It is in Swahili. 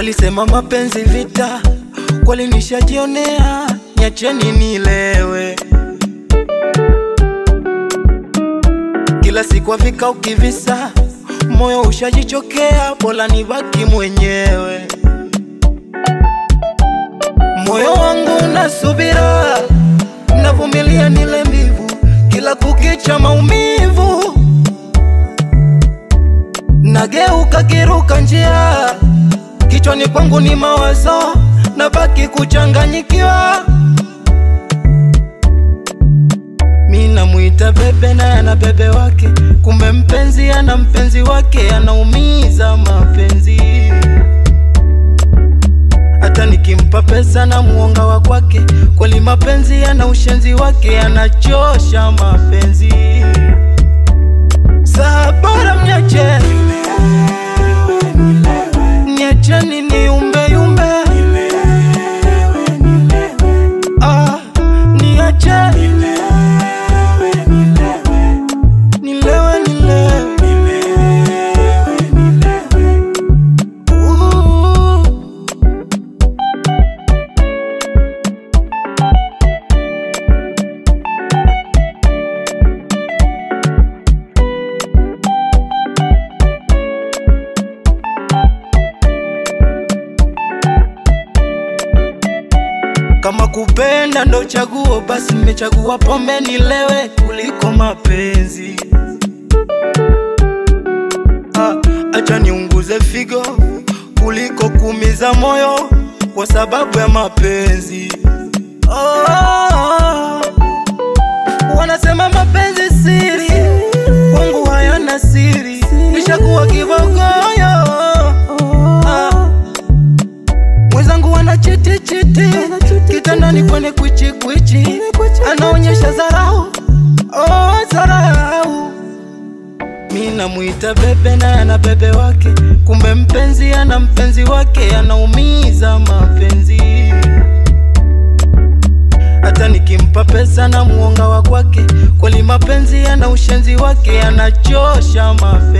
Walisema mapenzi vita, kweli nishajionea, niacheni nilewe. Kila siku afika ukivisa, moyo ushajichokea, bora nibaki mwenyewe. Moyo wangu unasubira, navumilia nile mbivu, kila kukicha maumivu. Nageuka kiruka njia, kichwani kwangu ni mawazo, nabaki kuchanganyikiwa. Mina muita bebe na ana bebe wake, kumbe mpenzi ana mpenzi wake, anaumiza mapenzi. Hata nikimpa pesa na muonga wa kwake, kweli mapenzi ana ushenzi wake, anachosha mapenzi. Sabora mniache, niacheni niumbe yumbe, niache kama kupenda ndo chaguo, basi nimechagua pombe nilewe kuliko mapenzi. Acha niunguze figo kuliko kumiza moyo kwa sababu ya mapenzi. Wanasema mapenzi siri, kwangu hayana siri, nishakuwa kibogoyo. Mwenzangu wana chiti chiti, kitandani kwenye kwichi kwichi, anaonyesha zarau, zarau. Mina muita bebe na ana bebe wake, kumbe mpenzi ana mpenzi wake, anaumiza mapenzi. Hata nikimpa pesa na muonga wa kwake, kweli mapenzi ana ushenzi wake, anachosha mapenzi.